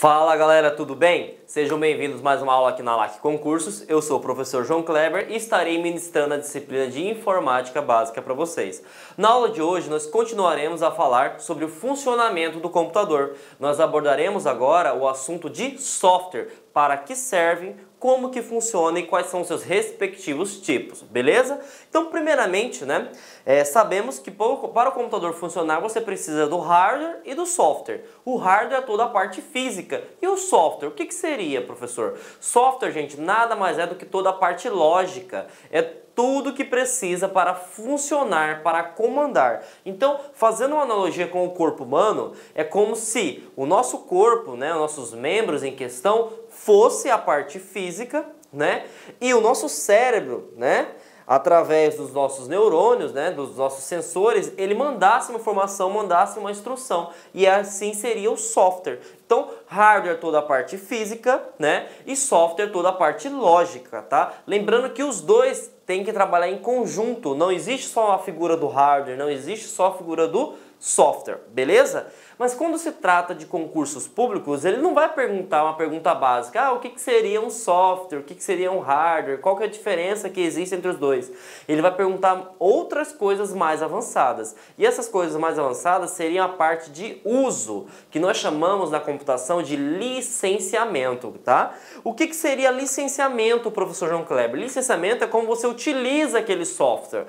Fala galera, tudo bem? Sejam bem-vindos a mais uma aula aqui na LAC Concursos. Eu sou o professor João Kleber e estarei ministrando a disciplina de Informática Básica para vocês. Na aula de hoje nós continuaremos a falar sobre o funcionamento do computador. Nós abordaremos agora o assunto de software, para que servem, como que funciona e quais são os seus respectivos tipos, beleza? Então, primeiramente, sabemos que para o computador funcionar você precisa do hardware e do software. O hardware é toda a parte física e o software, o que seria, professor? Software, gente, nada mais é do que toda a parte lógica, é tudo que precisa para funcionar, para comandar. Então, fazendo uma analogia com o corpo humano, é como se o nosso corpo, os nossos membros em questão, fosse a parte física, e o nosso cérebro, através dos nossos neurônios, dos nossos sensores, ele mandasse uma informação, mandasse uma instrução, e assim seria o software. Então, hardware toda a parte física, e software toda a parte lógica, tá? Lembrando que os dois têm que trabalhar em conjunto, não existe só a figura do hardware, não existe só a figura do software, beleza? Mas quando se trata de concursos públicos, ele não vai perguntar uma pergunta básica, o que seria um software, o que seria um hardware, qual que é a diferença que existe entre os dois. Ele vai perguntar outras coisas mais avançadas. E essas coisas mais avançadas seriam a parte de uso, que nós chamamos na computação de licenciamento, tá? O que seria licenciamento, professor João Kleber? Licenciamento é como você utiliza aquele software,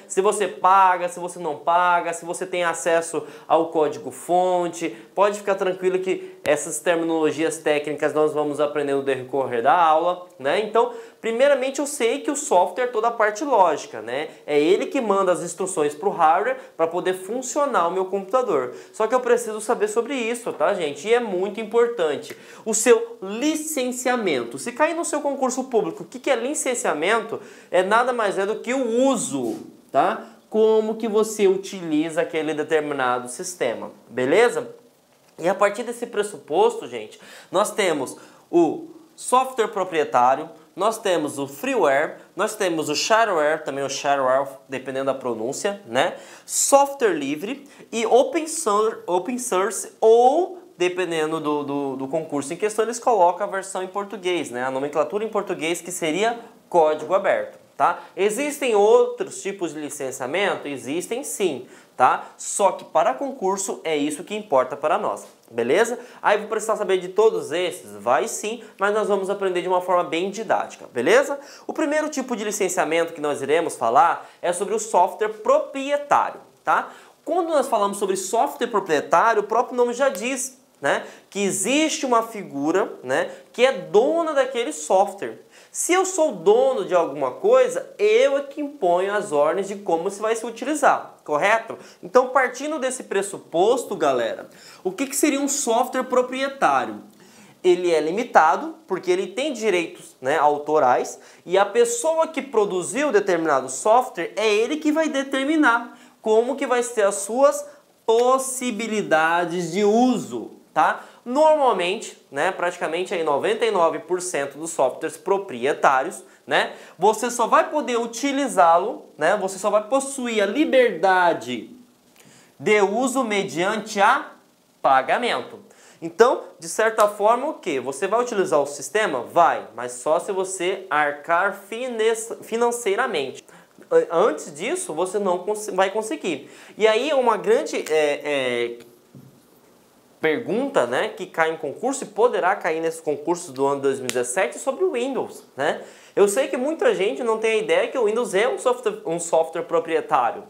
Se você paga, se você não paga, se você tem acesso ao código-fonte, pode ficar tranquilo que essas terminologias técnicas nós vamos aprender no decorrer da aula, Então, primeiramente eu sei que o software é toda a parte lógica, É ele que manda as instruções para o hardware para poder funcionar o meu computador. Só que eu preciso saber sobre isso, tá, gente? E é muito importante. O seu licenciamento. Se cair no seu concurso público, o que é licenciamento? É nada mais do que o uso, tá? Como que você utiliza aquele determinado sistema, beleza? E a partir desse pressuposto, gente, nós temos o software proprietário, nós temos o freeware, nós temos o shareware, também o shareware, dependendo da pronúncia, Software livre e open source ou, dependendo do concurso em questão, eles colocam a versão em português, A nomenclatura em português, que seria código aberto. Tá? Existem outros tipos de licenciamento? Existem sim, tá? Só que para concurso é isso que importa para nós, beleza? Aí vou precisar saber de todos esses? Vai sim, mas nós vamos aprender de uma forma bem didática, beleza? O primeiro tipo de licenciamento que nós iremos falar é sobre o software proprietário, tá? Quando nós falamos sobre software proprietário, o próprio nome já diz, que existe uma figura, que é dona daquele software. Se eu sou dono de alguma coisa, eu é que imponho as ordens de como se vai se utilizar, correto? Então, partindo desse pressuposto, galera, o que seria um software proprietário? Ele é limitado, porque ele tem direitos autorais, e a pessoa que produziu determinado software é ele que vai determinar como que vai ser as suas possibilidades de uso, tá? Normalmente, praticamente aí 99% dos softwares proprietários, você só vai poder utilizá-lo, você só vai possuir a liberdade de uso mediante a pagamento. Então, de certa forma, o quê? Você vai utilizar o sistema? Vai, mas só se você arcar financeiramente. Antes disso, você não vai conseguir. E aí, uma grande pergunta, que cai em concurso e poderá cair nesses concursos do ano 2017 sobre o Windows, Eu sei que muita gente não tem a ideia que o Windows é um software proprietário,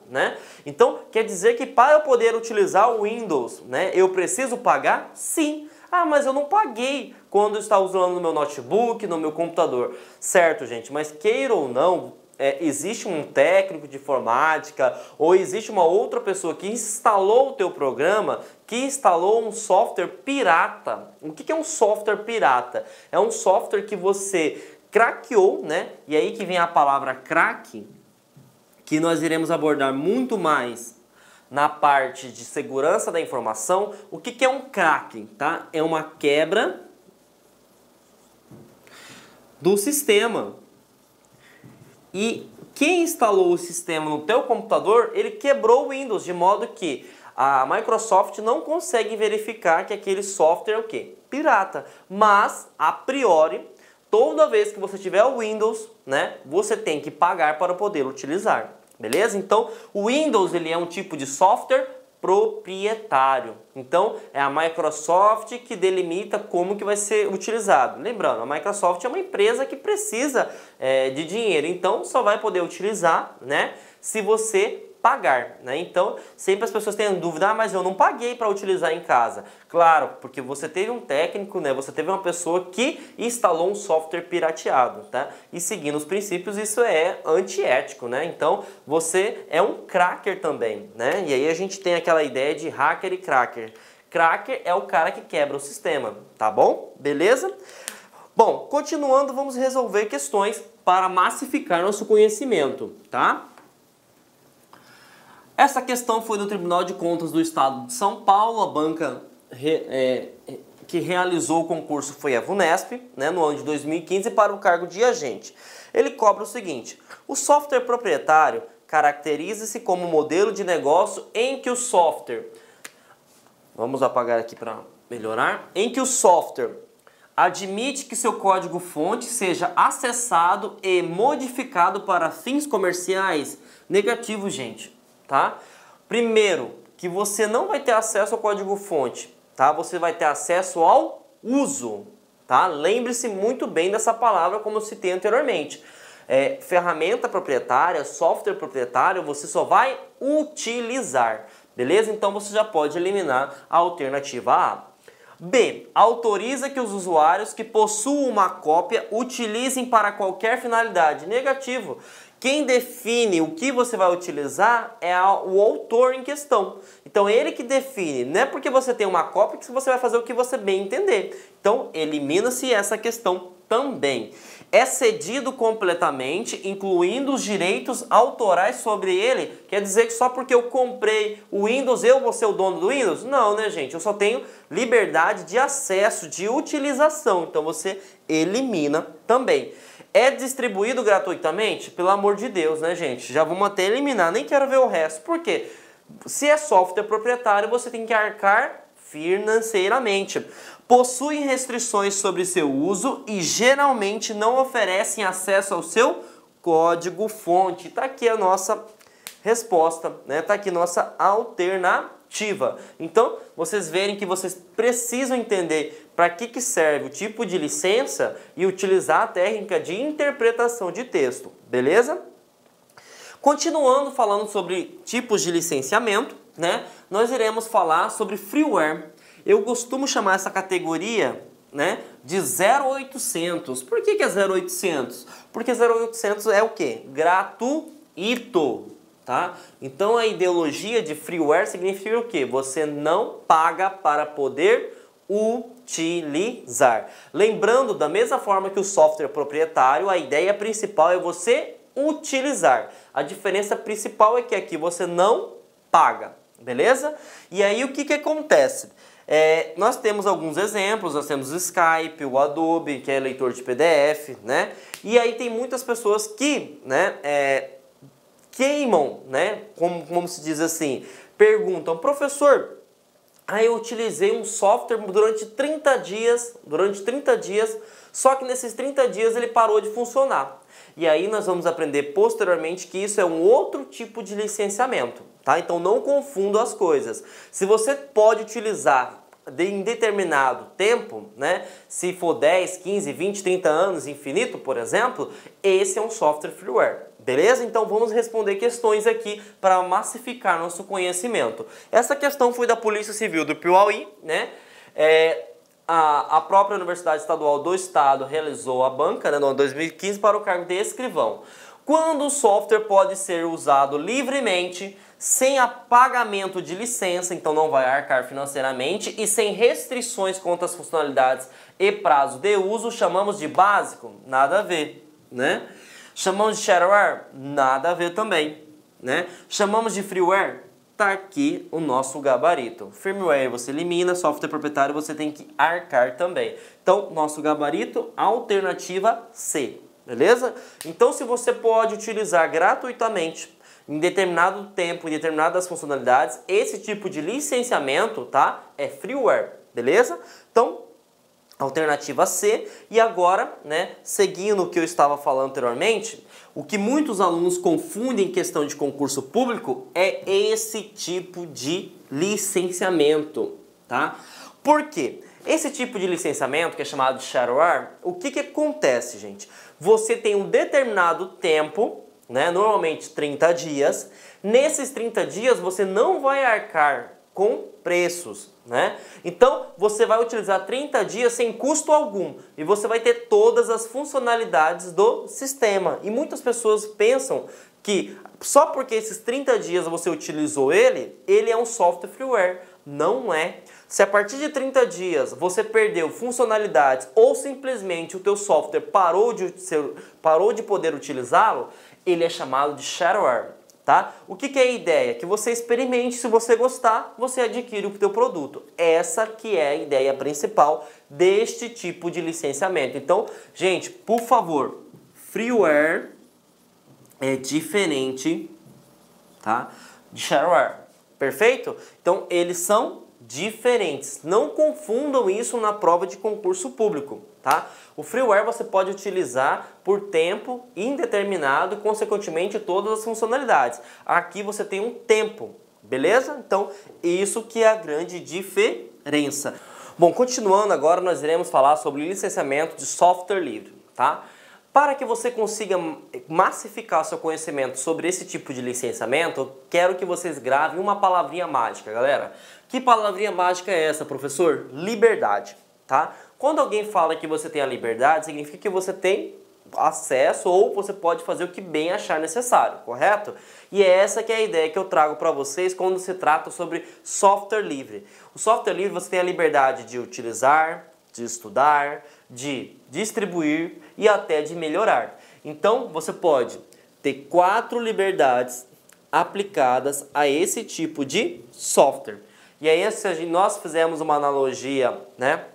Então, quer dizer que para eu poder utilizar o Windows, eu preciso pagar? Sim. Ah, mas eu não paguei quando está usando no meu notebook, no meu computador. Certo, gente, mas queira ou não, existe um técnico de informática ou existe uma outra pessoa que instalou o teu programa, que instalou um software pirata. O que é um software pirata? É um software que você craqueou, E aí que vem a palavra crack, que nós iremos abordar muito mais na parte de segurança da informação. O que é um crack? Tá? É uma quebra do sistema. E quem instalou o sistema no teu computador, ele quebrou o Windows, de modo que A Microsoft não consegue verificar que aquele software é o quê? Pirata. Mas, a priori, toda vez que você tiver o Windows, né, você tem que pagar para poder utilizar. Beleza? Então, o Windows ele é um tipo de software proprietário. Então, é a Microsoft que delimita como que vai ser utilizado. Lembrando, a Microsoft é uma empresa que precisa de dinheiro, então só vai poder utilizar, né, se você pagar, né? Então, sempre as pessoas têm dúvida, mas eu não paguei para utilizar em casa. Claro, porque você teve um técnico, né? Você teve uma pessoa que instalou um software pirateado, tá? E seguindo os princípios, isso é antiético, né? Então, você é um cracker também, né? E aí a gente tem aquela ideia de hacker e cracker. Cracker é o cara que quebra o sistema, tá bom? Beleza? Bom, continuando, vamos resolver questões para massificar nosso conhecimento, tá? Essa questão foi do Tribunal de Contas do Estado de São Paulo. A banca que realizou o concurso foi a VUNESP, né, no ano de 2015, para o cargo de agente. Ele cobra o seguinte: o software proprietário caracteriza-se como modelo de negócio em que o software... Vamos apagar aqui para melhorar. Em que o software admite que seu código-fonte seja acessado e modificado para fins comerciais. Negativo, gente. Tá? Primeiro, que você não vai ter acesso ao código-fonte, tá? Você vai ter acesso ao uso, tá? Lembre-se muito bem dessa palavra, como eu citei anteriormente. Ferramenta proprietária, software proprietário, você só vai utilizar, beleza? Então você já pode eliminar a alternativa A. B. Autoriza que os usuários que possuam uma cópia utilizem para qualquer finalidade. Negativo. Quem define o que você vai utilizar é o autor em questão. Então, ele que define. Não é porque você tem uma cópia que você vai fazer o que você bem entender. Então, elimina-se essa questão também. É cedido completamente, incluindo os direitos autorais sobre ele. Quer dizer que só porque eu comprei o Windows, eu vou ser o dono do Windows? Não, né, gente? Eu só tenho liberdade de acesso, de utilização. Então, você elimina também. É distribuído gratuitamente? Pelo amor de Deus, né, gente? Já vamos até eliminar, nem quero ver o resto. Por quê? Se é software proprietário, você tem que arcar financeiramente. Possuem restrições sobre seu uso e geralmente não oferecem acesso ao seu código-fonte. Tá aqui a nossa resposta, né? Tá aqui nossa alternativa. Então, vocês verem que vocês precisam entender para que serve o tipo de licença e utilizar a técnica de interpretação de texto, beleza? Continuando falando sobre tipos de licenciamento, né? Nós iremos falar sobre freeware. Eu costumo chamar essa categoria, né, de 0800. Por que é 0800? Porque 0800 é o quê? Gratuito. Tá? Então a ideologia de freeware significa o quê? Você não paga para poder utilizar. Lembrando, da mesma forma que o software proprietário, a ideia principal é você utilizar. A diferença principal é que aqui você não paga, beleza? E aí o que acontece? Nós temos alguns exemplos, nós temos o Skype, o Adobe, que é leitor de PDF, né? E aí tem muitas pessoas que, né, queimam, né? Como se diz assim, perguntam: professor, eu utilizei um software durante 30 dias, só que nesses 30 dias ele parou de funcionar. E aí nós vamos aprender posteriormente que isso é um outro tipo de licenciamento, tá? Então não confunda as coisas. Se você pode utilizar em determinado tempo, né? Se for 10, 15, 20, 30 anos, infinito, por exemplo, esse é um software freeware. Beleza? Então vamos responder questões aqui para massificar nosso conhecimento. Essa questão foi da Polícia Civil do Piauí, né? A própria Universidade Estadual do Estado realizou a banca, né, no ano 2015 para o cargo de escrivão. Quando o software pode ser usado livremente, sem pagamento de licença, então não vai arcar financeiramente, e sem restrições quanto às funcionalidades e prazo de uso, chamamos de básico? Nada a ver, né? Chamamos de shareware? Nada a ver também, né? Chamamos de freeware? Tá aqui o nosso gabarito. Firmware você elimina, software proprietário você tem que arcar também. Então, nosso gabarito, alternativa C, beleza? Então, se você pode utilizar gratuitamente em determinado tempo, em determinadas funcionalidades, esse tipo de licenciamento, tá? É freeware, beleza? Então, alternativa C. E agora, né, seguindo o que eu estava falando anteriormente, o que muitos alunos confundem em questão de concurso público é esse tipo de licenciamento, tá? Por quê? Esse tipo de licenciamento, que é chamado de shareware, o que acontece, gente? Você tem um determinado tempo, né, normalmente 30 dias. Nesses 30 dias você não vai arcar com preços, né? Então você vai utilizar 30 dias sem custo algum e você vai ter todas as funcionalidades do sistema. E muitas pessoas pensam que só porque esses 30 dias você utilizou ele é um software freeware. Não é. Se a partir de 30 dias você perdeu funcionalidades ou simplesmente o teu software parou de poder utilizá-lo, ele é chamado de shareware, tá? O que é a ideia? Que você experimente, se você gostar, você adquire o teu produto. Essa que é a ideia principal deste tipo de licenciamento. Então, gente, por favor, freeware é diferente, tá, de shareware. Perfeito? Então, eles são diferentes. Não confundam isso na prova de concurso público, tá? O freeware você pode utilizar por tempo indeterminado, consequentemente todas as funcionalidades. Aqui você tem um tempo, beleza? Então, isso que é a grande diferença. Bom, continuando agora, nós iremos falar sobre licenciamento de software livre, tá? Para que você consiga massificar seu conhecimento sobre esse tipo de licenciamento, eu quero que vocês gravem uma palavrinha mágica, galera. Que palavrinha mágica é essa, professor? Liberdade, tá? Quando alguém fala que você tem a liberdade, significa que você tem acesso ou você pode fazer o que bem achar necessário, correto? E é essa que é a ideia que eu trago para vocês quando se trata sobre software livre. O software livre você tem a liberdade de utilizar, de estudar, de distribuir e até de melhorar. Então, você pode ter 4 liberdades aplicadas a esse tipo de software. E aí, se nós fizermos uma analogia, né,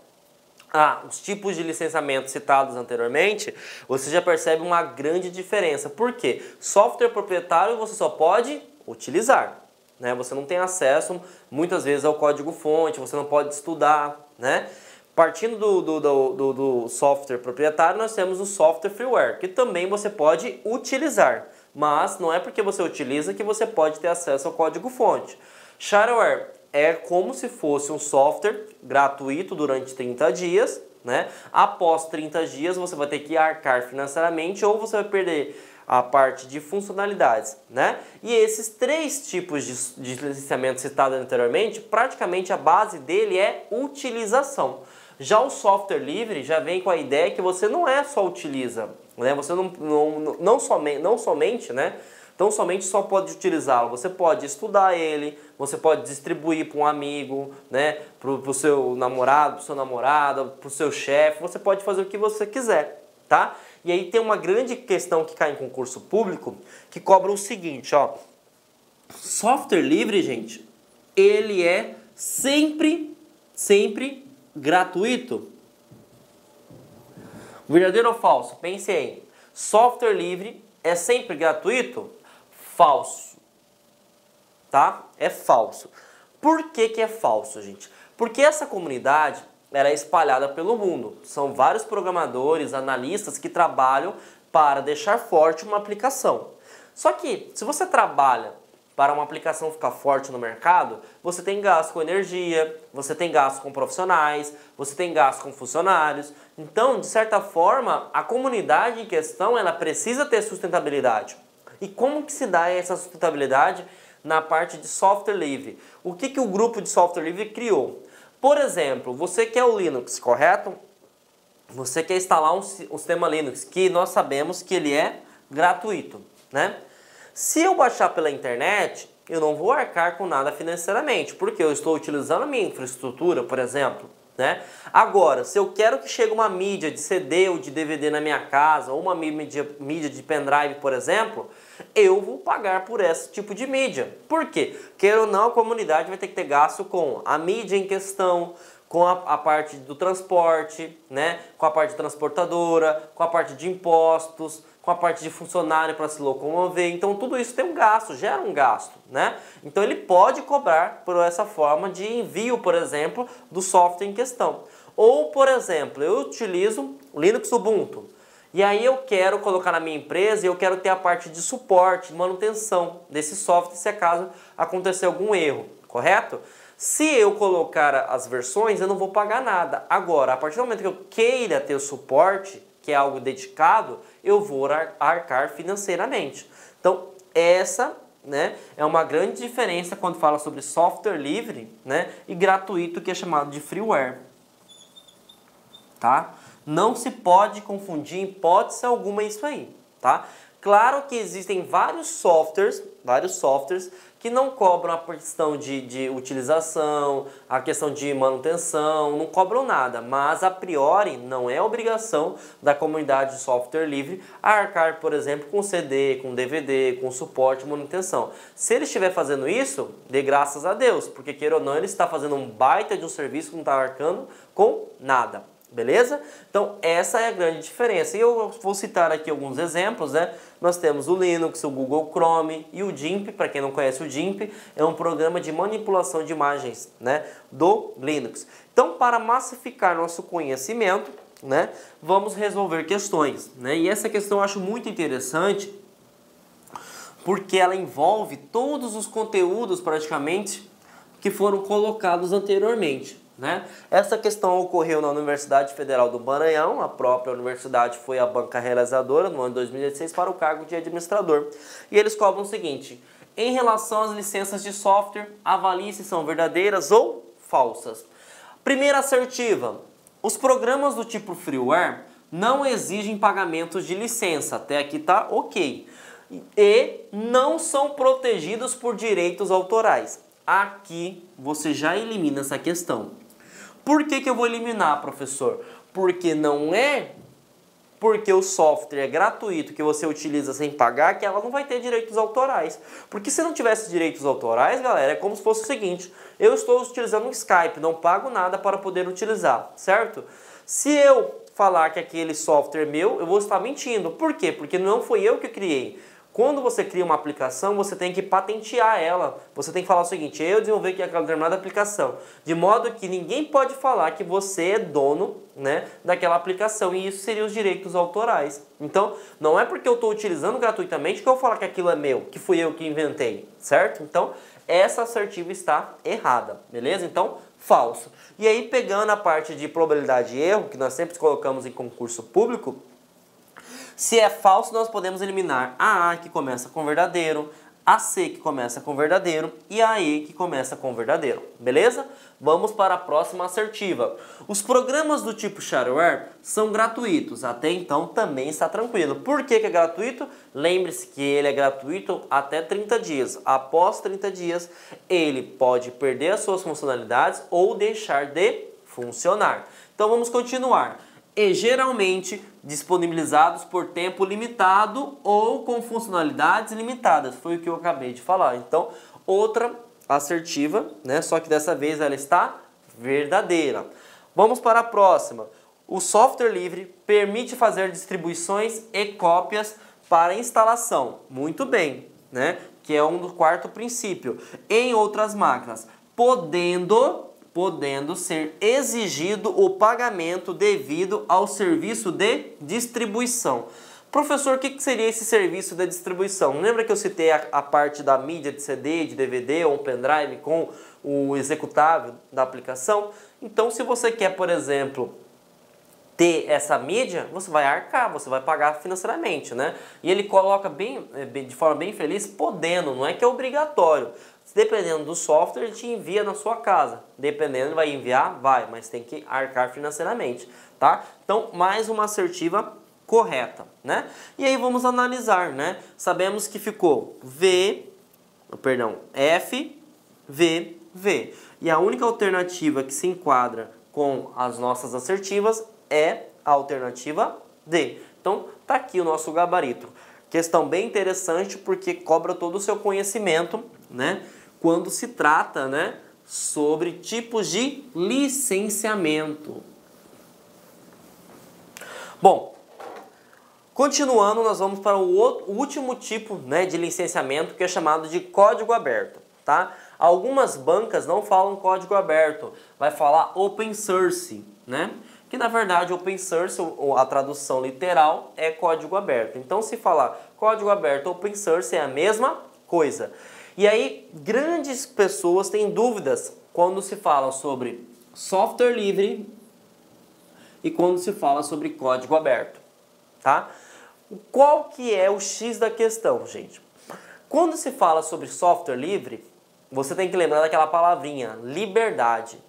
os tipos de licenciamento citados anteriormente, você já percebe uma grande diferença. Por quê? Software proprietário você só pode utilizar, né? Você não tem acesso, muitas vezes, ao código-fonte, você não pode estudar, né? Partindo do software proprietário, nós temos o software freeware, que também você pode utilizar, mas não é porque você utiliza que você pode ter acesso ao código-fonte. Shareware é como se fosse um software gratuito durante 30 dias, né? Após 30 dias você vai ter que arcar financeiramente ou você vai perder a parte de funcionalidades, né? E esses 3 tipos de licenciamento citados anteriormente, praticamente a base dele é utilização. Já o software livre já vem com a ideia que você não é só utiliza, né? Você não somente, né? Então somente só pode utilizá-lo, você pode estudar ele, você pode distribuir para um amigo, né? Para o seu namorado, para o seu namorado, para o seu chefe, você pode fazer o que você quiser, tá? E aí tem uma grande questão que cai em concurso público, que cobra o seguinte, ó. Software livre, gente, ele é sempre gratuito. Verdadeiro ou falso? Pense aí. Software livre é sempre gratuito? Falso. Tá? É falso. Por que é falso, gente? Porque essa comunidade ela é espalhada pelo mundo. São vários programadores, analistas que trabalham para deixar forte uma aplicação. Só que, se você trabalha para uma aplicação ficar forte no mercado, você tem gasto com energia, você tem gasto com profissionais, você tem gasto com funcionários. Então, de certa forma, a comunidade em questão ela precisa ter sustentabilidade. E como que se dá essa sustentabilidade na parte de software livre? O que o grupo de software livre criou? Por exemplo, você quer o Linux, correto? Você quer instalar um sistema Linux, que nós sabemos que ele é gratuito, né? Se eu baixar pela internet, eu não vou arcar com nada financeiramente, porque eu estou utilizando a minha infraestrutura, por exemplo, né? Agora, se eu quero que chegue uma mídia de CD ou de DVD na minha casa, ou uma mídia de pendrive, por exemplo, eu vou pagar por esse tipo de mídia. Por quê? Queira ou não, a comunidade vai ter que ter gasto com a mídia em questão, com a parte do transporte, né? Com a parte transportadora, com a parte de impostos, com com a parte de funcionário para se locomover. Então tudo isso tem um gasto, gera um gasto, né? Então ele pode cobrar por essa forma de envio, por exemplo, do software em questão. Ou, por exemplo, eu utilizo Linux Ubuntu. E aí eu quero colocar na minha empresa e eu quero ter a parte de suporte, manutenção desse software se acaso acontecer algum erro, correto? Se eu colocar as versões, eu não vou pagar nada. Agora, a partir do momento que eu queira ter o suporte, que é algo dedicado, eu vou arcar financeiramente. Então, essa, né, é uma grande diferença quando fala sobre software livre, né, e gratuito, que é chamado de freeware. Tá? Não se pode confundir em hipótese alguma isso aí, tá? Claro que existem vários softwares que não cobram a questão de utilização, a questão de manutenção, não cobram nada, mas a priori não é obrigação da comunidade de software livre arcar, por exemplo, com CD, com DVD, com suporte e manutenção. Se ele estiver fazendo isso, dê graças a Deus, porque queira ou não, ele está fazendo um baita de um serviço que não está arcando com nada. Beleza? Então essa é a grande diferença. E eu vou citar aqui alguns exemplos, né? Nós temos o Linux, o Google Chrome e o GIMP. Para quem não conhece, o GIMP é um programa de manipulação de imagens, né, do Linux. Então, para massificar nosso conhecimento, né, vamos resolver questões, né? E essa questão eu acho muito interessante porque ela envolve todos os conteúdos praticamente que foram colocados anteriormente, né? Essa questão ocorreu na Universidade Federal do Maranhão, a própria universidade foi a banca realizadora no ano de 2016 para o cargo de administrador. E eles cobram o seguinte: em relação às licenças de software, avalie se são verdadeiras ou falsas. Primeira assertiva: os programas do tipo freeware não exigem pagamentos de licença, até aqui tá ok, e não são protegidos por direitos autorais. Aqui você já elimina essa questão. Por que eu vou eliminar, professor? Porque não é porque o software é gratuito, que você utiliza sem pagar, que ela não vai ter direitos autorais. Porque se não tivesse direitos autorais, galera, é como se fosse o seguinte: eu estou utilizando um Skype, não pago nada para poder utilizar, certo? Se eu falar que aquele software é meu, eu vou estar mentindo. Por quê? Porque não foi eu que criei. Quando você cria uma aplicação, você tem que patentear ela. Você tem que falar o seguinte: eu desenvolvi aqui aquela determinada aplicação. De modo que ninguém pode falar que você é dono, né, daquela aplicação. E isso seria os direitos autorais. Então, não é porque eu estou utilizando gratuitamente que eu vou falar que aquilo é meu, que fui eu que inventei, certo? Então, essa assertiva está errada, beleza? Então, falso. E aí, pegando a parte de probabilidade de erro, que nós sempre colocamos em concurso público, se é falso, nós podemos eliminar a que começa com verdadeiro, a C que começa com verdadeiro e a E que começa com verdadeiro, beleza? Vamos para a próxima assertiva. Os programas do tipo shareware são gratuitos, até então também está tranquilo. Por que é gratuito? Lembre-se que ele é gratuito até 30 dias. Após 30 dias, ele pode perder as suas funcionalidades ou deixar de funcionar. Então vamos continuar. E geralmente disponibilizados por tempo limitado ou com funcionalidades limitadas. Foi o que eu acabei de falar. Então, outra assertiva, né? Só que dessa vez ela está verdadeira. Vamos para a próxima. O software livre permite fazer distribuições e cópias para instalação. Muito bem, né? Que é do quarto princípio. Em outras máquinas, podendo ser exigido o pagamento devido ao serviço de distribuição. Professor, o que seria esse serviço de distribuição? Lembra que eu citei a parte da mídia de CD, de DVD ou um pendrive com o executável da aplicação? Então, se você quer, por exemplo, ter essa mídia, você vai arcar, você vai pagar financeiramente, né? E ele coloca de forma bem feliz, podendo, não é que é obrigatório. Dependendo do software, ele te envia na sua casa. Dependendo, vai enviar? Vai, mas tem que arcar financeiramente, tá? Então, mais uma assertiva correta, né? E aí vamos analisar, né? Sabemos que ficou F, V, V. E a única alternativa que se enquadra com as nossas assertivas é a alternativa D. Então, tá aqui o nosso gabarito. Questão bem interessante porque cobra todo o seu conhecimento, né? Quando se trata, né, sobre tipos de licenciamento. Bom, Continuando, nós vamos para o último tipo, né, de licenciamento, que é chamado de código aberto, tá? Algumas bancas não falam código aberto, vai falar open source, né? Que na verdade open source, a tradução literal, é código aberto. Então se falar código aberto open source é a mesma coisa. E aí grandes pessoas têm dúvidas quando se fala sobre software livre e quando se fala sobre código aberto, tá? Qual que é o X da questão, gente? Quando se fala sobre software livre, você tem que lembrar daquela palavrinha, liberdade. O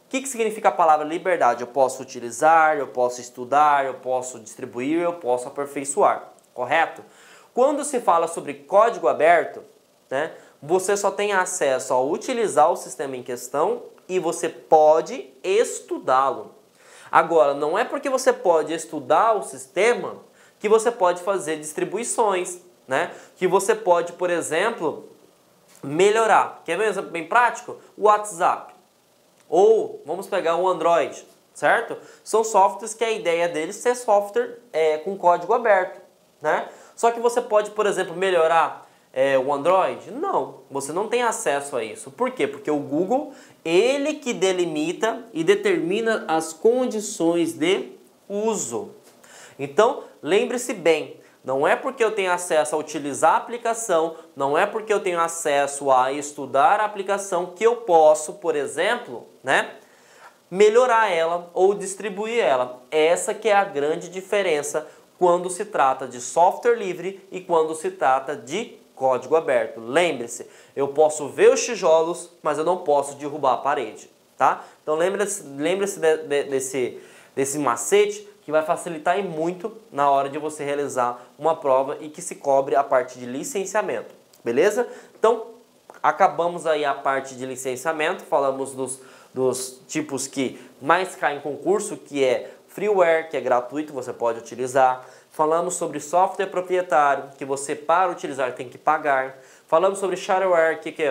que significa a palavra liberdade? Eu posso utilizar, eu posso estudar, eu posso distribuir, eu posso aperfeiçoar, correto? Quando se fala sobre código aberto, né, você só tem acesso a utilizar o sistema em questão e você pode estudá-lo. Agora, não é porque você pode estudar o sistema que você pode fazer distribuições, né? Que você pode, por exemplo, melhorar. Quer ver um exemplo bem prático? O WhatsApp. Ou vamos pegar o Android, certo? São softwares que a ideia deles é ser software com código aberto, né? Só que você pode, por exemplo, melhorar o Android? Não, você não tem acesso a isso. Por quê? Porque o Google, ele que delimita e determina as condições de uso. Então, lembre-se bem, não é porque eu tenho acesso a utilizar a aplicação, não é porque eu tenho acesso a estudar a aplicação que eu posso, por exemplo, né, melhorar ela ou distribuir ela. Essa que é a grande diferença quando se trata de software livre e quando se trata de código aberto. Lembre-se, eu posso ver os tijolos, mas eu não posso derrubar a parede, tá? Então lembre-se desse macete, que vai facilitar muito na hora de você realizar uma prova e que se cobre a parte de licenciamento, beleza? Então, acabamos aí a parte de licenciamento, falamos dos tipos que mais caem em concurso, que é freeware, que é gratuito, você pode utilizar. Falamos sobre software proprietário, que você para utilizar tem que pagar. Falamos sobre shareware, que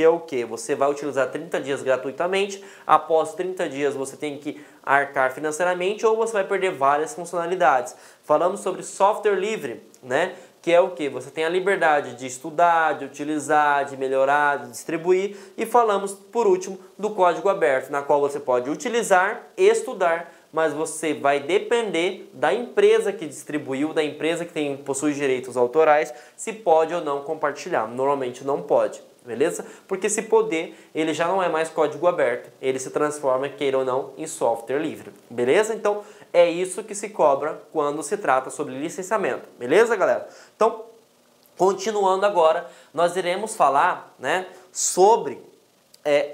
é o que? Você vai utilizar 30 dias gratuitamente, após 30 dias você tem que arcar financeiramente ou você vai perder várias funcionalidades. Falamos sobre software livre, né? Que é o que? Você tem a liberdade de estudar, de utilizar, de melhorar, de distribuir. E falamos, por último, do código aberto, na qual você pode utilizar, estudar, mas você vai depender da empresa que distribuiu, da empresa que possui direitos autorais, se pode ou não compartilhar. Normalmente não pode, beleza? Porque se poder, ele já não é mais código aberto, ele se transforma, queira ou não, em software livre, beleza? Então, é isso que se cobra quando se trata sobre licenciamento, beleza, galera? Então, continuando agora, nós iremos falar, né, sobre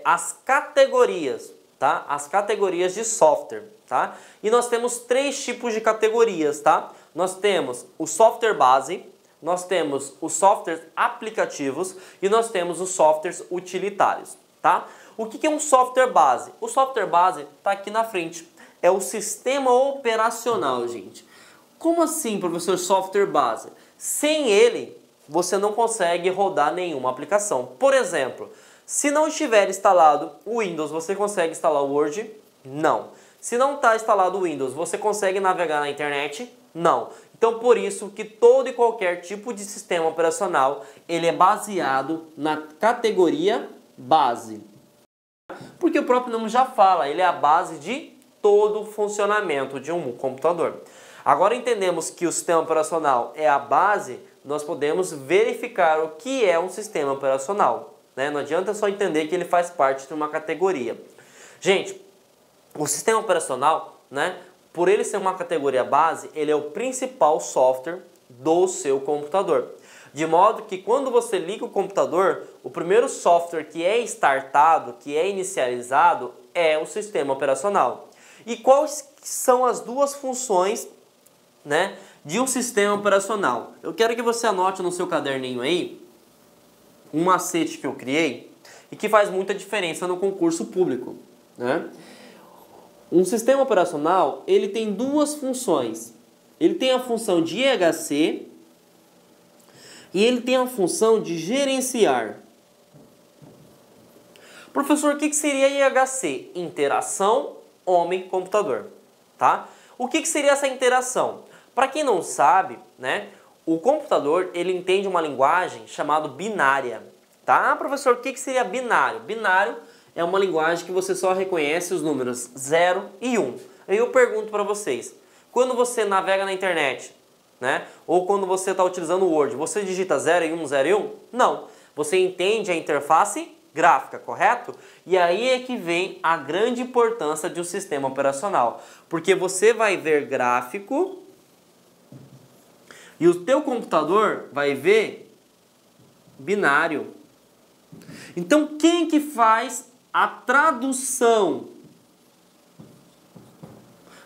as categorias, tá? As categorias de software, tá? E nós temos 3 tipos de categorias, tá? Nós temos o software base, nós temos os softwares aplicativos e nós temos os softwares utilitários, tá? O que é um software base? O software base está aqui na frente, é o sistema operacional, gente. Como assim, professor, software base? Sem ele, você não consegue rodar nenhuma aplicação. Por exemplo, se não estiver instalado o Windows, você consegue instalar o Word? Não. Se não está instalado o Windows, você consegue navegar na internet? Não. Então, por isso que todo e qualquer tipo de sistema operacional, ele é baseado na categoria base. Porque o próprio nome já fala, ele é a base de todo o funcionamento de um computador. Agora entendemos que o sistema operacional é a base, nós podemos verificar o que é um sistema operacional, né? Não adianta só entender que ele faz parte de uma categoria. Gente, o sistema operacional, né, por ele ser uma categoria base, ele é o principal software do seu computador. De modo que quando você liga o computador, o primeiro software que é startado, que é inicializado, é o sistema operacional. E quais são as duas funções, né, de um sistema operacional? Eu quero que você anote no seu caderninho aí um macete que eu criei e que faz muita diferença no concurso público, né? Um sistema operacional, ele tem duas funções. Ele tem a função de IHC e ele tem a função de gerenciar. Professor, o que seria IHC? Interação homem-computador, tá? O que seria essa interação? Para quem não sabe, né, o computador ele entende uma linguagem chamada binária. Tá, professor, o que seria binário? Binário é uma linguagem que você só reconhece os números 0 e 1. Aí eu pergunto para vocês, quando você navega na internet, né, ou quando você está utilizando o Word, você digita 0 e 1, 0 e 1? Não. Você entende a interface gráfica, correto? E aí é que vem a grande importância de um sistema operacional. Porque você vai ver gráfico e o teu computador vai ver binário. Então quem que faz a tradução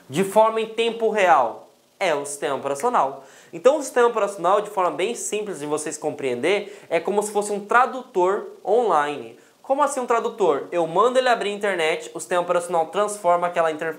de forma em tempo real? É o sistema operacional. Então o sistema operacional, de forma bem simples de vocês compreender, é como se fosse um tradutor online. Como assim um tradutor? Eu mando ele abrir a internet, o sistema operacional transforma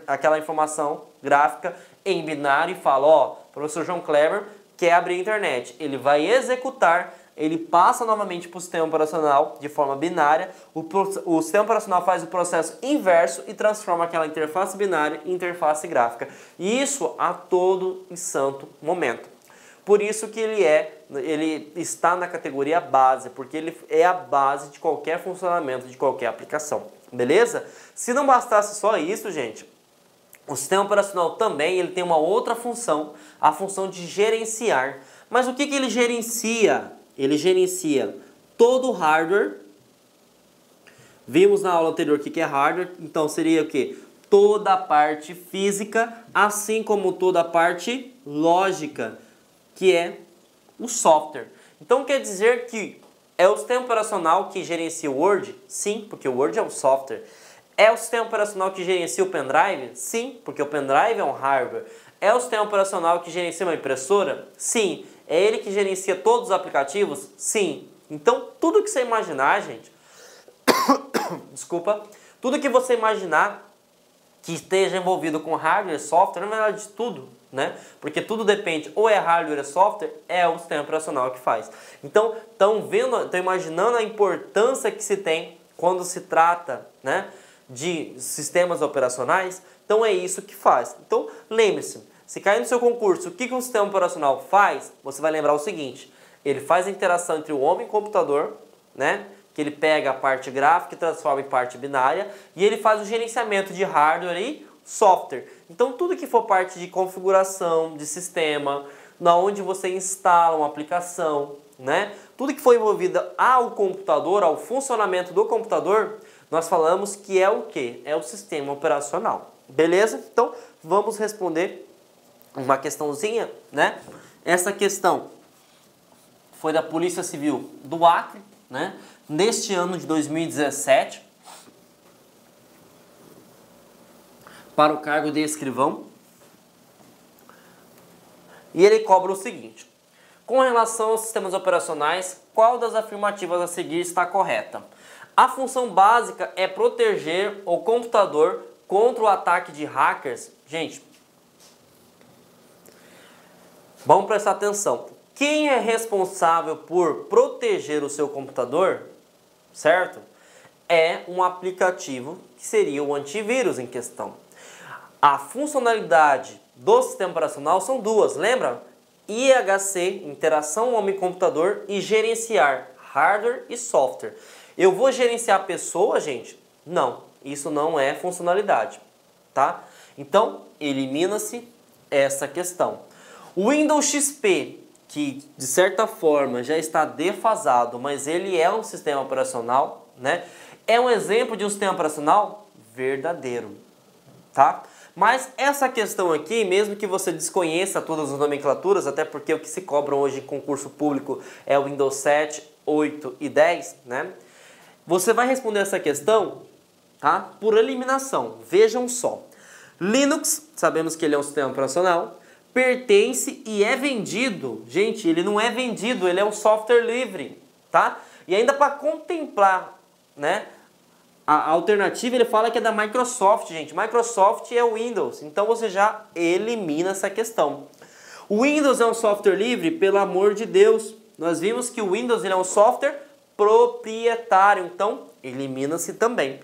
aquela informação gráfica em binário e fala, ó, professor João Kleber quer abrir a internet. Ele vai executar, ele passa novamente para o sistema operacional de forma binária, o sistema operacional faz o processo inverso e transforma aquela interface binária em interface gráfica. E isso a todo e santo momento. Por isso que ele está na categoria base, porque ele é a base de qualquer funcionamento, de qualquer aplicação. Beleza? Se não bastasse só isso, gente, o sistema operacional também ele tem uma outra função, a função de gerenciar. Mas o que ele gerencia? Ele gerencia todo o hardware. Vimos na aula anterior o que é hardware, então seria o quê? Toda a parte física, assim como toda a parte lógica, que é o software. Então quer dizer que é o sistema operacional que gerencia o Word? Sim, porque o Word é um software. É o sistema operacional que gerencia o pendrive? Sim, porque o pendrive é um hardware. É o sistema operacional que gerencia uma impressora? Sim. É ele que gerencia todos os aplicativos? Sim. Então tudo que você imaginar, gente, desculpa, tudo que você imaginar que esteja envolvido com hardware e software, na verdade tudo, né? Porque tudo depende, ou é hardware ou é software, é o sistema operacional que faz. Então, estão imaginando a importância que se tem quando se trata, né, de sistemas operacionais? Então é isso que faz. Então lembre-se, se cair no seu concurso, o que um sistema operacional faz? Você vai lembrar o seguinte, ele faz a interação entre o homem e o computador, né? Que ele pega a parte gráfica e transforma em parte binária, e ele faz o gerenciamento de hardware e software. Então tudo que for parte de configuração de sistema, na onde você instala uma aplicação, né? Tudo que for envolvido ao computador, ao funcionamento do computador, nós falamos que é o quê? É o sistema operacional. Beleza? Então vamos responder uma questãozinha, né? Essa questão foi da Polícia Civil do Acre, né? Neste ano de 2017, para o cargo de escrivão. E ele cobra o seguinte: com relação aos sistemas operacionais, qual das afirmativas a seguir está correta? A função básica é proteger o computador contra o ataque de hackers. Gente, vamos prestar atenção. Quem é responsável por proteger o seu computador, certo? É um aplicativo que seria o antivírus em questão. A funcionalidade do sistema operacional são duas, lembra? IHC, interação homem-computador, e gerenciar, hardware e software. Eu vou gerenciar a pessoa, gente? Não, isso não é funcionalidade, tá? Então, elimina-se essa questão. O Windows XP, que de certa forma já está defasado, mas ele é um sistema operacional, né? É um exemplo de um sistema operacional verdadeiro, tá? Mas essa questão aqui, mesmo que você desconheça todas as nomenclaturas, até porque o que se cobra hoje em concurso público é o Windows 7, 8 e 10, né? Você vai responder essa questão, tá? Por eliminação. Vejam só. Linux, sabemos que ele é um sistema operacional, pertence e é vendido. Gente, ele não é vendido, ele é um software livre, tá? E ainda para contemplar, né, a alternativa, ele fala que é da Microsoft, gente. Microsoft é o Windows, então você já elimina essa questão. O Windows é um software livre, pelo amor de Deus. Nós vimos que o Windows ele é um software proprietário, então elimina-se também.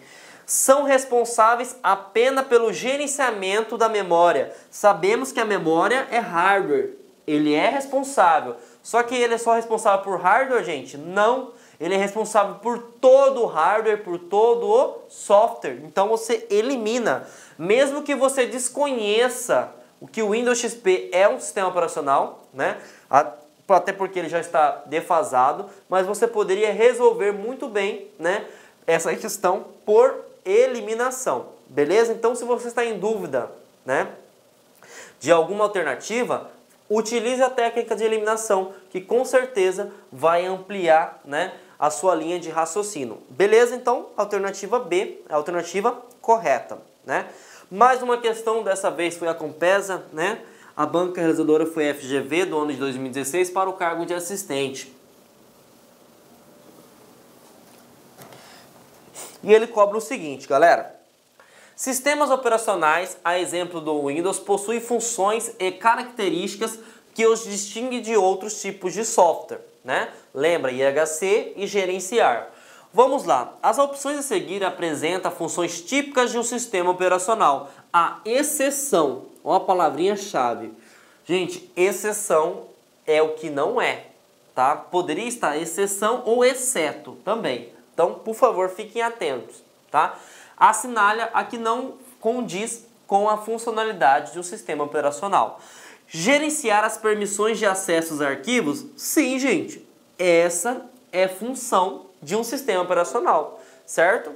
são responsáveis apenas pelo gerenciamento da memória. Sabemos que a memória é hardware, ele é responsável. Só que ele é só responsável por hardware, gente? Não, ele é responsável por todo o hardware, por todo o software. Então você elimina, mesmo que você desconheça o que o Windows XP é um sistema operacional, né? Até porque ele já está defasado, mas você poderia resolver muito bem, né, essa questão por eliminação, beleza? Então, se você está em dúvida, né, de alguma alternativa, utilize a técnica de eliminação, que com certeza vai ampliar, né, a sua linha de raciocínio. Beleza? Então, alternativa B é a alternativa correta, né? Mais uma questão, dessa vez foi a Compesa, né? A banca realizadora foi a FGV do ano de 2016 para o cargo de assistente. E ele cobra o seguinte, galera. Sistemas operacionais, a exemplo do Windows, possuem funções e características que os distinguem de outros tipos de software, né? Lembra, IHC e gerenciar. Vamos lá. As opções a seguir apresentam funções típicas de um sistema operacional. A exceção, ó a palavrinha-chave. Gente, exceção é o que não é, tá? Poderia estar exceção ou exceto também. Então, por favor, fiquem atentos, tá? Assinale a que não condiz com a funcionalidade de um sistema operacional. Gerenciar as permissões de acesso aos arquivos? Sim, gente. Essa é função de um sistema operacional, certo?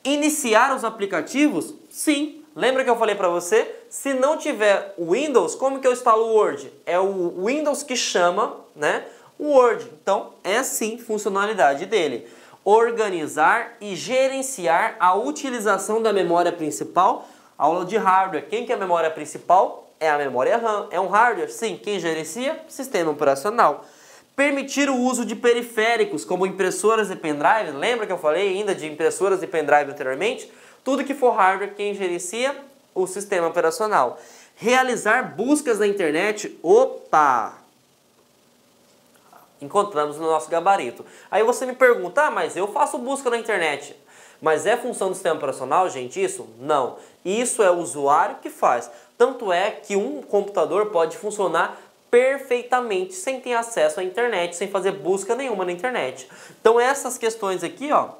Iniciar os aplicativos? Sim. Lembra que eu falei para você? Se não tiver o Windows, como que eu instalo o Word? É o Windows que chama, né, o Word. Então, é sim funcionalidade dele. Organizar e gerenciar a utilização da memória principal. Aula de hardware. Quem que é a memória principal? É a memória RAM. É um hardware? Sim. Quem gerencia? Sistema operacional. Permitir o uso de periféricos como impressoras e pendrive. Lembra que eu falei ainda de impressoras e pendrive anteriormente? Tudo que for hardware, quem gerencia? O sistema operacional. Realizar buscas na internet. Opa! Encontramos no nosso gabarito. Aí você me pergunta, mas eu faço busca na internet. Mas é função do sistema operacional, gente, isso? Não. Isso é o usuário que faz. Tanto é que um computador pode funcionar perfeitamente sem ter acesso à internet, sem fazer busca nenhuma na internet. Então essas questões aqui, ó,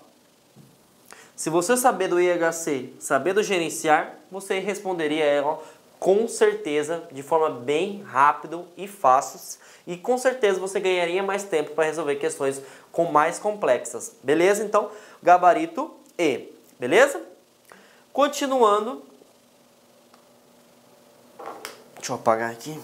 se você saber do IHC, saber do gerenciar, você responderia ela com certeza, de forma bem rápida e fácil. E com certeza você ganharia mais tempo para resolver questões mais complexas. Beleza? Então, gabarito E. Beleza? Continuando. Deixa eu apagar aqui.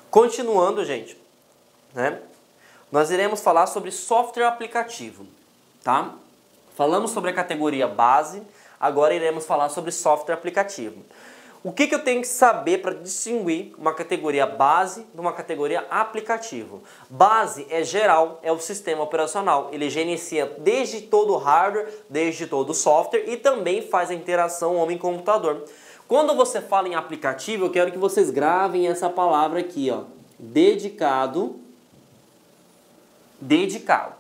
Continuando, gente, né? Nós iremos falar sobre software aplicativo, tá? Falamos sobre a categoria base, agora iremos falar sobre software aplicativo. O que eu tenho que saber para distinguir uma categoria base de uma categoria aplicativo? Base é geral, é o sistema operacional. Ele gerencia desde todo o hardware, desde todo o software e também faz a interação homem-computador. Quando você fala em aplicativo, eu quero que vocês gravem essa palavra aqui, ó. Dedicado. Dedicado.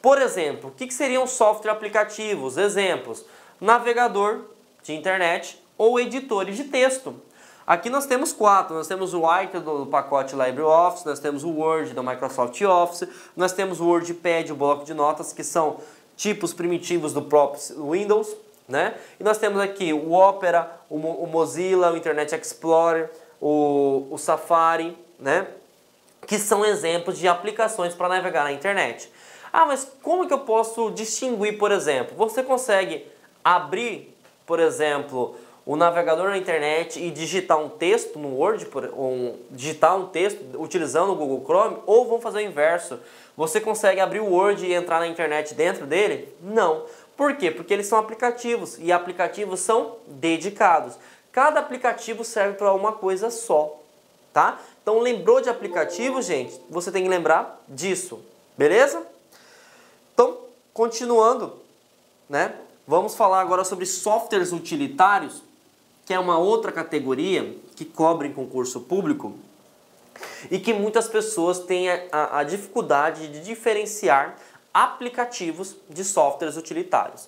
Por exemplo, o que seriam software aplicativos? Exemplos: navegador de internet ou editores de texto. Aqui nós temos 4. Nós temos o Writer do pacote LibreOffice, nós temos o Word da Microsoft Office, nós temos o WordPad, o bloco de notas, que são tipos primitivos do próprio Windows, né? E nós temos aqui o Opera, o Mozilla, o Internet Explorer, o Safari, né? Que são exemplos de aplicações para navegar na internet. Ah, mas como que eu posso distinguir, por exemplo? Você consegue abrir, por exemplo, o navegador na internet e digitar um texto no Word, digitar um texto utilizando o Google Chrome, ou vamos fazer o inverso? Você consegue abrir o Word e entrar na internet dentro dele? Não. Por quê? Porque eles são aplicativos e aplicativos são dedicados. Cada aplicativo serve para uma coisa só, tá? Então lembrou de aplicativo, gente? Você tem que lembrar disso, beleza? Então, continuando, né? Vamos falar agora sobre softwares utilitários, que é uma outra categoria que cobre em concurso público. e que muitas pessoas têm a dificuldade de diferenciar aplicativos de softwares utilitários.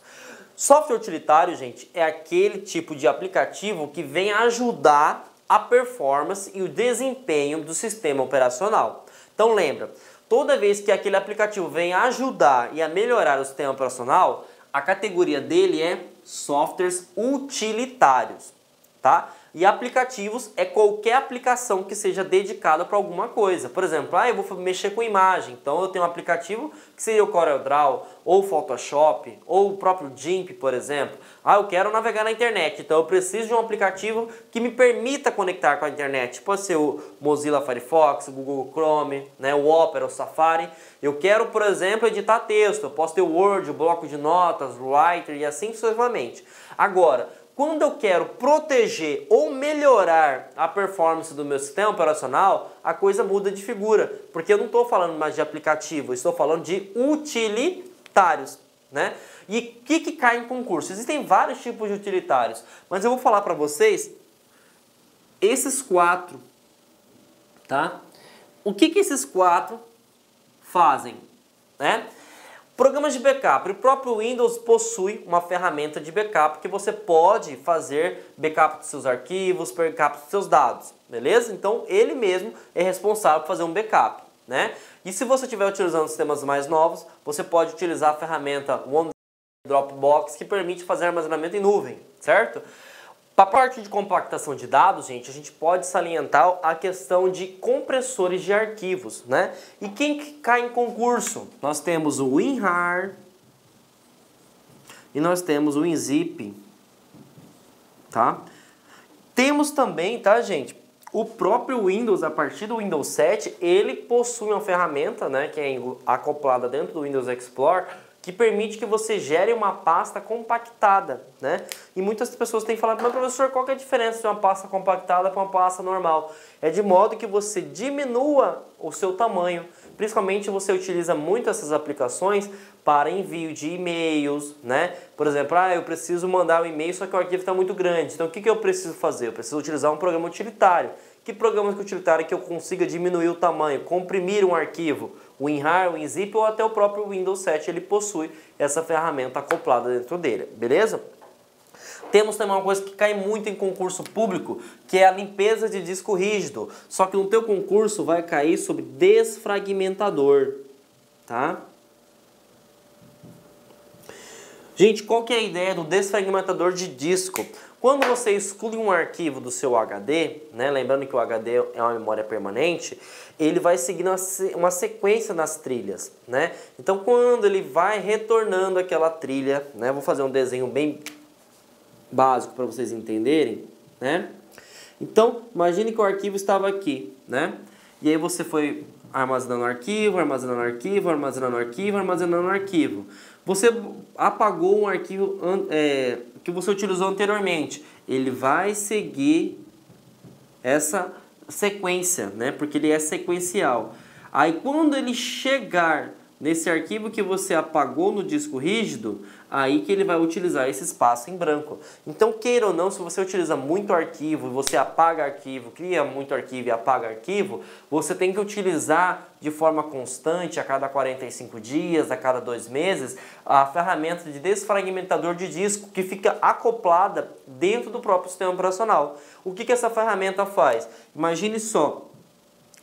Software utilitário, gente, é aquele tipo de aplicativo que vem ajudar a performance e o desempenho do sistema operacional. Então lembra, toda vez que aquele aplicativo vem ajudar e a melhorar o sistema operacional, a categoria dele é softwares utilitários, tá? E aplicativos é qualquer aplicação que seja dedicada para alguma coisa. Por exemplo, eu vou mexer com imagem, então eu tenho um aplicativo que seria o CorelDRAW, ou o Photoshop, ou o próprio GIMP, por exemplo. Eu quero navegar na internet, então eu preciso de um aplicativo que me permita conectar com a internet. Pode ser o Mozilla Firefox, o Google Chrome, né, o Opera, o Safari. Eu quero, por exemplo, editar texto. Eu posso ter o Word, o bloco de notas, o Writer e assim sucessivamente. Agora, quando eu quero proteger ou melhorar a performance do meu sistema operacional, a coisa muda de figura, porque eu não estou falando mais de aplicativo, eu estou falando de utilitários, né? E o que cai em concurso? Existem vários tipos de utilitários, mas eu vou falar para vocês esses 4, tá? O que esses 4 fazem, né? Programas de backup. O próprio Windows possui uma ferramenta de backup que você pode fazer backup dos seus arquivos, backup dos seus dados, beleza? Então ele mesmo é responsável por fazer um backup, né? E se você estiver utilizando sistemas mais novos, você pode utilizar a ferramenta OneDrive, Dropbox, que permite fazer armazenamento em nuvem, certo? Para a parte de compactação de dados, gente, a gente pode salientar a questão de compressores de arquivos, né? E quem que cai em concurso? Nós temos o WinRAR e nós temos o WinZip, tá? Temos também, tá, gente, o próprio Windows, a partir do Windows 7, ele possui uma ferramenta, né, que é acoplada dentro do Windows Explorer, que permite que você gere uma pasta compactada, né? E muitas pessoas têm falado, mas professor, qual que é a diferença de uma pasta compactada para uma pasta normal? É de modo que você diminua o seu tamanho. Principalmente você utiliza muito essas aplicações para envio de e-mails, né? Por exemplo, eu preciso mandar um e-mail, só que o arquivo está muito grande. Então o que eu preciso fazer? Eu preciso utilizar um programa utilitário. Que programa utilitário que eu consiga diminuir o tamanho, comprimir um arquivo? O WinRAR, o WinZip ou até o próprio Windows 7, ele possui essa ferramenta acoplada dentro dele, beleza? Temos também uma coisa que cai muito em concurso público, que é a limpeza de disco rígido. Só que no teu concurso vai cair sobre desfragmentador, tá? Gente, qual que é a ideia do desfragmentador de disco? Quando você exclui um arquivo do seu HD, né, lembrando que o HD é uma memória permanente, ele vai seguindo uma sequência nas trilhas, né? Então, quando ele vai retornando aquela trilha, né, vou fazer um desenho bem básico para vocês entenderem, né? Então, imagine que o arquivo estava aqui, né? E aí você foi armazenando arquivo, armazenando arquivo, armazenando arquivo, armazenando arquivo. Você apagou um arquivo que você utilizou anteriormente. Ele vai seguir essa sequência, né? Porque ele é sequencial. Aí quando ele chegar nesse arquivo que você apagou no disco rígido, aí que ele vai utilizar esse espaço em branco. Então, queira ou não, se você utiliza muito arquivo e você apaga arquivo, cria muito arquivo e apaga arquivo, você tem que utilizar de forma constante, a cada 45 dias, a cada 2 meses, a ferramenta de desfragmentador de disco, que fica acoplada dentro do próprio sistema operacional. O que essa ferramenta faz? Imagine só,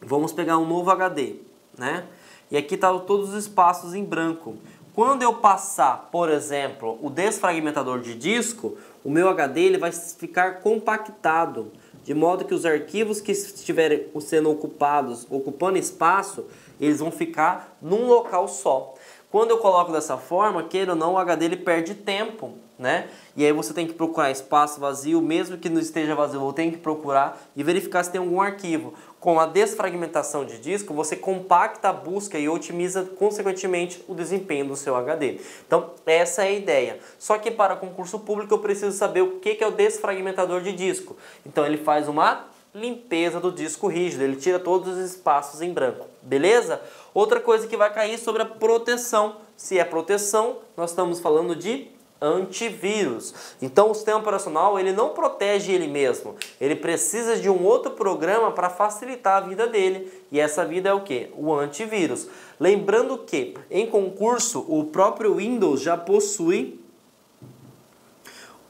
vamos pegar um novo HD, né? E aqui estão todos os espaços em branco. Quando eu passar, por exemplo, o desfragmentador de disco, o meu HD ele vai ficar compactado, de modo que os arquivos que estiverem sendo ocupados, ocupando espaço, eles vão ficar num local só. Quando eu coloco dessa forma, queira ou não, o HD ele perde tempo, né? E aí você tem que procurar espaço vazio, mesmo que não esteja vazio, eu tenho que procurar e verificar se tem algum arquivo. Com a desfragmentação de disco, você compacta a busca e otimiza, consequentemente, o desempenho do seu HD. Então, essa é a ideia. Só que para concurso público eu preciso saber o que é o desfragmentador de disco. Então, ele faz uma limpeza do disco rígido, ele tira todos os espaços em branco, beleza? Outra coisa que vai cair sobre a proteção. Se é proteção, nós estamos falando de antivírus. Então o sistema operacional ele não protege ele mesmo, ele precisa de um outro programa para facilitar a vida dele, e essa vida é o que? O antivírus. Lembrando que em concurso o próprio Windows já possui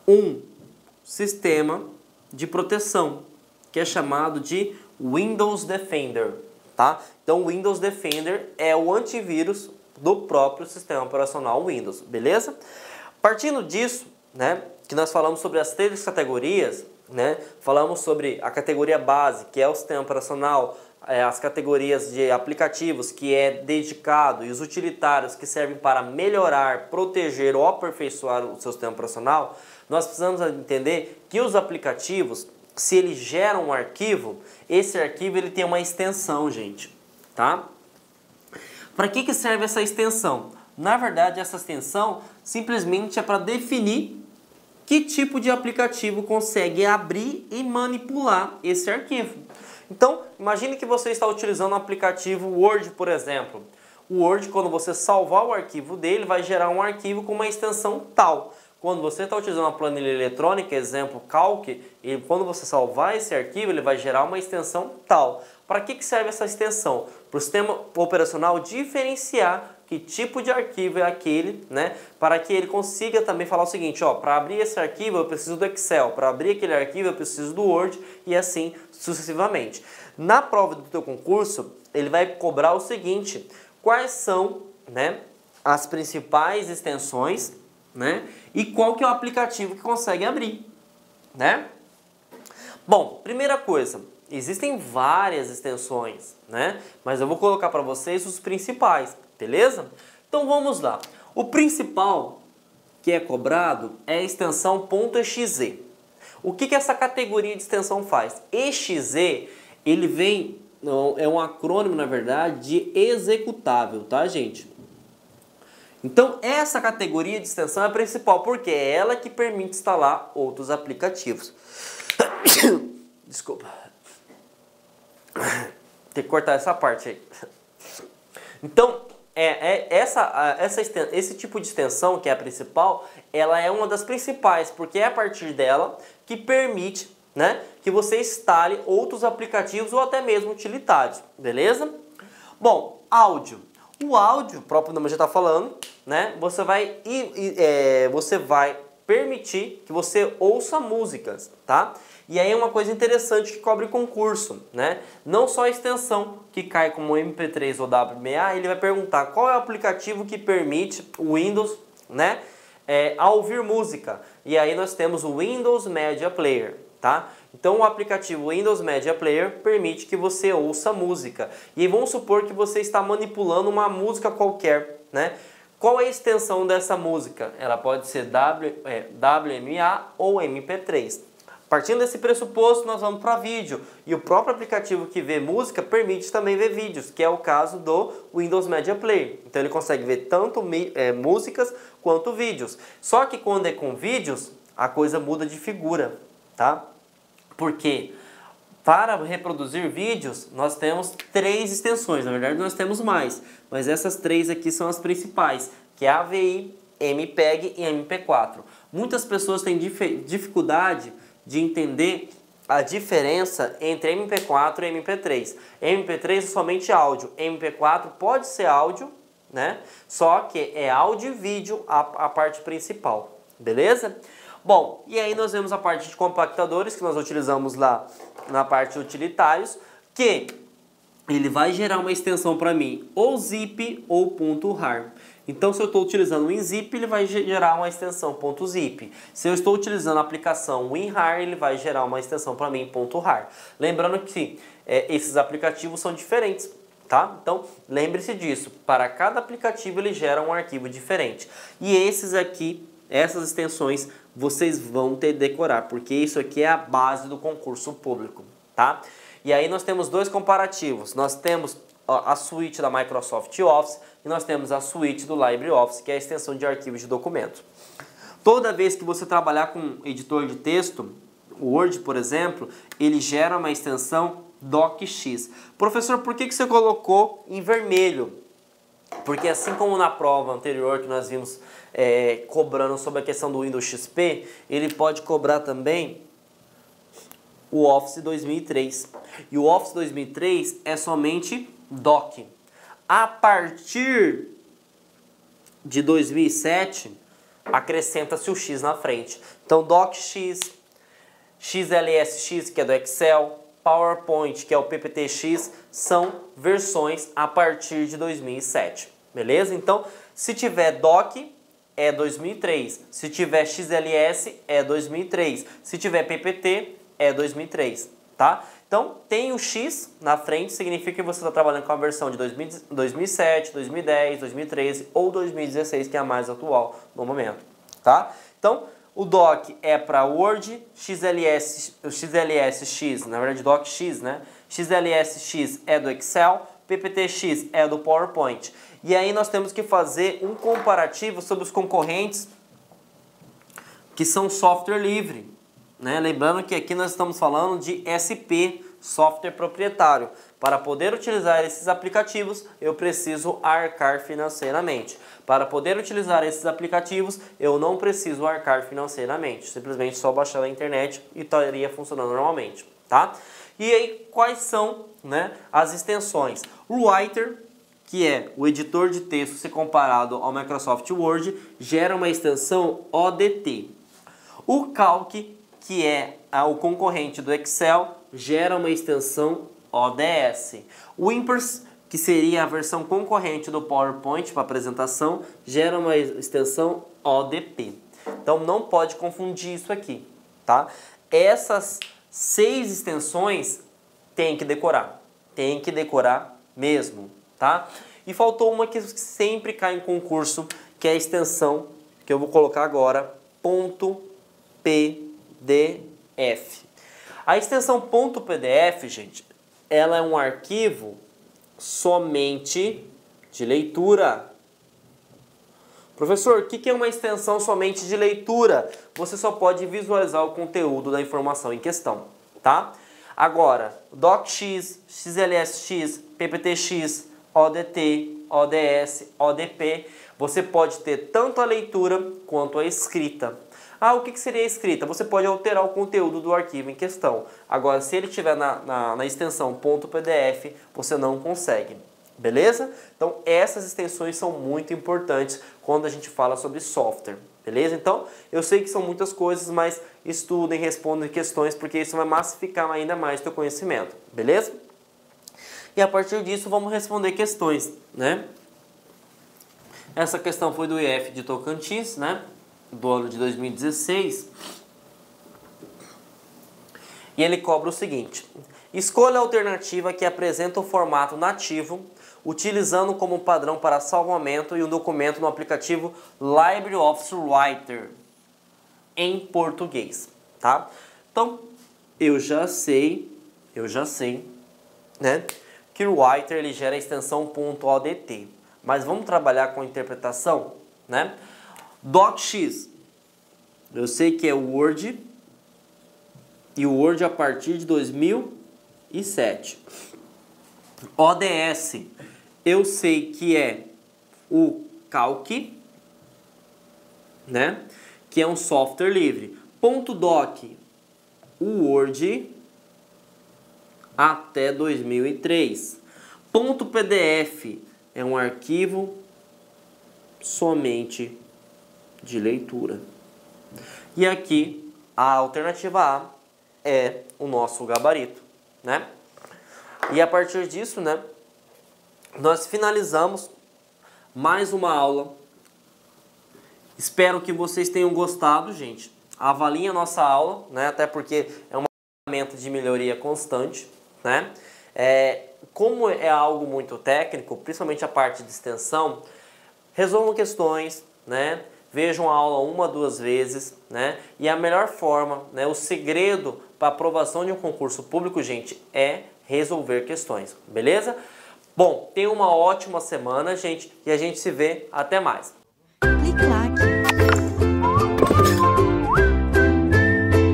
um sistema de proteção que é chamado de Windows Defender, tá? Então o Windows Defender é o antivírus do próprio sistema operacional Windows, beleza? Partindo disso, né, que nós falamos sobre as 3 categorias, né, falamos sobre a categoria base, que é o sistema operacional, as categorias de aplicativos, que é dedicado, e os utilitários, que servem para melhorar, proteger ou aperfeiçoar o seu sistema operacional. Nós precisamos entender que os aplicativos, se eles geram um arquivo, esse arquivo ele tem uma extensão, gente, tá? Para que serve essa extensão? Na verdade, essa extensão simplesmente é para definir que tipo de aplicativo consegue abrir e manipular esse arquivo. Então, imagine que você está utilizando o aplicativo Word, por exemplo. O Word, quando você salvar o arquivo dele, vai gerar um arquivo com uma extensão tal. Quando você está utilizando uma planilha eletrônica, exemplo Calc, e quando você salvar esse arquivo, ele vai gerar uma extensão tal. Para que serve essa extensão? Para o sistema operacional diferenciar que tipo de arquivo é aquele, né? Para que ele consiga também falar o seguinte, ó, para abrir esse arquivo eu preciso do Excel, para abrir aquele arquivo eu preciso do Word e assim sucessivamente. Na prova do teu concurso, ele vai cobrar o seguinte, quais são, né, as principais extensões, né? E qual que é o aplicativo que consegue abrir, né? Bom, primeira coisa, existem várias extensões, né? Mas eu vou colocar para vocês os principais, beleza? Então vamos lá. O principal que é cobrado é a extensão .exe. O que essa categoria de extensão faz? Exe, ele vem, é um acrônimo na verdade, de executável, tá, gente? Então essa categoria de extensão é a principal, porque é ela que permite instalar outros aplicativos. Desculpa. Tem que cortar essa parte aí. Então, esse tipo de extensão, que é a principal, ela é uma das principais, porque é a partir dela que permite, né, que você instale outros aplicativos ou até mesmo utilitários, beleza? Bom, áudio. O áudio, o próprio nome já está falando, né, você vai permitir que você ouça músicas, tá? E aí é uma coisa interessante que cobre concurso, né? Não só a extensão que cai como MP3 ou WMA, ele vai perguntar qual é o aplicativo que permite o Windows, né, a ouvir música. E aí nós temos o Windows Media Player, tá? Então o aplicativo Windows Media Player permite que você ouça música. E aí vamos supor que você está manipulando uma música qualquer, né? Qual é a extensão dessa música? Ela pode ser WMA ou MP3. Partindo desse pressuposto, nós vamos para vídeo. E o próprio aplicativo que vê música permite também ver vídeos, que é o caso do Windows Media Player. Então ele consegue ver tanto músicas quanto vídeos. Só que quando é com vídeos, a coisa muda de figura, tá? Porque para reproduzir vídeos, nós temos 3 extensões. Na verdade, nós temos mais. Mas essas 3 aqui são as principais, que é AVI, MPEG e MP4. Muitas pessoas têm dificuldade de entender a diferença entre MP4 e MP3. MP3 é somente áudio, MP4 pode ser áudio, né? Só que é áudio e vídeo a parte principal, beleza? Bom, e aí nós vemos a parte de compactadores que nós utilizamos lá na parte de utilitários, que ele vai gerar uma extensão para mim, ou zip ou .rar. Então, se eu estou utilizando o WinZip, ele vai gerar uma extensão .zip. Se eu estou utilizando a aplicação WinRAR, ele vai gerar uma extensão para mim .rar. Lembrando que esses aplicativos são diferentes, tá? Então, lembre-se disso. Para cada aplicativo, ele gera um arquivo diferente. E esses aqui, essas extensões, vocês vão ter que decorar, porque isso aqui é a base do concurso público, tá? E aí nós temos 2 comparativos. Nós temos a suíte da Microsoft Office e nós temos a suíte do LibreOffice, que é a extensão de arquivos de documento. Toda vez que você trabalhar com editor de texto, o Word, por exemplo, ele gera uma extensão DocX. Professor, por que você colocou em vermelho? Porque assim como na prova anterior que nós vimos cobrando sobre a questão do Windows XP, ele pode cobrar também o Office 2003. E o Office 2003 é somente DOC. A partir de 2007, acrescenta-se o X na frente. Então, DocX, XLSX, que é do Excel, PowerPoint, que é o PPT-X, são versões a partir de 2007. Beleza? Então, se tiver DOC, é 2003. Se tiver XLS, é 2003. Se tiver PPT, é 2003. Tá? Então, tem o X na frente, significa que você está trabalhando com a versão de 2007, 2010, 2013 ou 2016, que é a mais atual no momento. Tá? Então, o DOC é para Word, XLSX, na verdade DocX, né? XLSX é do Excel, PPT-X é do PowerPoint. E aí nós temos que fazer um comparativo sobre os concorrentes que são software livre, né? Lembrando que aqui nós estamos falando de SP, software proprietário. Para poder utilizar esses aplicativos, eu preciso arcar financeiramente. Para poder utilizar esses aplicativos, eu não preciso arcar financeiramente. Simplesmente só baixar na internet e estaria funcionando normalmente, tá? E aí, quais são, né, as extensões? O Writer, que é o editor de texto, se comparado ao Microsoft Word, gera uma extensão ODT. O Calc, que é o concorrente do Excel, gera uma extensão ODS. O Impers, que seria a versão concorrente do PowerPoint para apresentação, gera uma extensão ODP. Então não pode confundir isso aqui, tá? Essas 6 extensões tem que decorar mesmo, tá? E faltou uma que sempre cai em concurso, que é a extensão que eu vou colocar agora, .pdf. A extensão .pdf, gente, ela é um arquivo somente de leitura. Professor, o que é uma extensão somente de leitura? Você só pode visualizar o conteúdo da informação em questão, tá? Agora, DocX, XLSX, PPT-X, ODT, ODS, ODP, você pode ter tanto a leitura quanto a escrita. Ah, o que seria a escrita? Você pode alterar o conteúdo do arquivo em questão. Agora, se ele estiver na extensão .pdf, você não consegue. Beleza? Então, essas extensões são muito importantes quando a gente fala sobre software. Beleza? Então, eu sei que são muitas coisas, mas estudem, respondam questões, porque isso vai massificar ainda mais o teu conhecimento. Beleza? E a partir disso, vamos responder questões, né? Essa questão foi do IF de Tocantins, né? Do ano de 2016, e ele cobra o seguinte: escolha a alternativa que apresenta o formato nativo, utilizando como padrão para salvamento e um documento no aplicativo LibreOffice Writer em português, tá? Então, eu já sei, né, que o Writer ele gera a extensão .odt, mas vamos trabalhar com a interpretação, né? DocX, eu sei que é o Word, e o Word a partir de 2007. ODS, eu sei que é o Calc, né? Que é um software livre. .doc, o Word até 2003. .pdf é um arquivo somente de leitura. E aqui a alternativa A é o nosso gabarito, né? E a partir disso, né, nós finalizamos mais uma aula. Espero que vocês tenham gostado, gente. Avaliem a nossa aula, né? Até porque é uma ferramenta de melhoria constante, né? Como é algo muito técnico, principalmente a parte de extensão, resolvam questões, né? Vejam a aula 1 a 2 vezes, né? E a melhor forma, né? O segredo para aprovação de um concurso público, gente, é resolver questões, beleza? Bom, tenha uma ótima semana, gente, e a gente se vê. Até mais.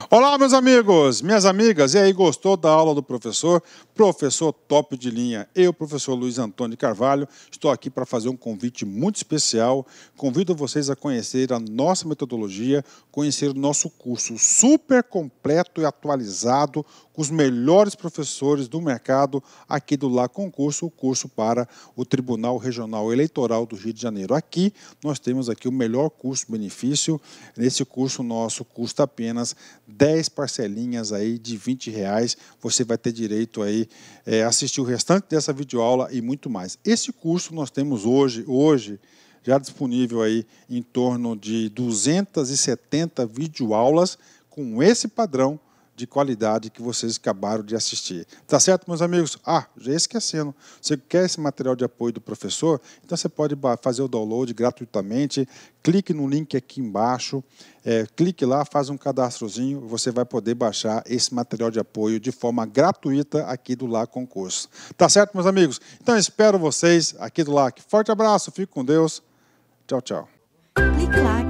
Olá, meus amigos, minhas amigas. E aí, gostou da aula do professor? professor top de linha, eu, professor Luiz Antônio Carvalho, estou aqui para fazer um convite muito especial. Convido vocês a conhecer a nossa metodologia, conhecer o nosso curso super completo e atualizado, com os melhores professores do mercado aqui do Lá Concurso, o curso para o Tribunal Regional Eleitoral do Rio de Janeiro. Aqui nós temos aqui o melhor custo-benefício. Nesse curso nosso custa apenas 10 parcelinhas aí de R$20. Você vai ter direito aí a assistir o restante dessa videoaula e muito mais. Esse curso nós temos hoje já disponível aí em torno de 270 videoaulas com esse padrão de qualidade que vocês acabaram de assistir. Tá certo, meus amigos? Já esquecendo, você quer esse material de apoio do professor? Então você pode fazer o download gratuitamente, clique no link aqui embaixo, clique lá, faz um cadastrozinho, você vai poder baixar esse material de apoio de forma gratuita aqui do Lá Concurso. Tá certo, meus amigos? Então espero vocês aqui do Lá. Forte abraço, fique com Deus. Tchau, tchau. Clique lá.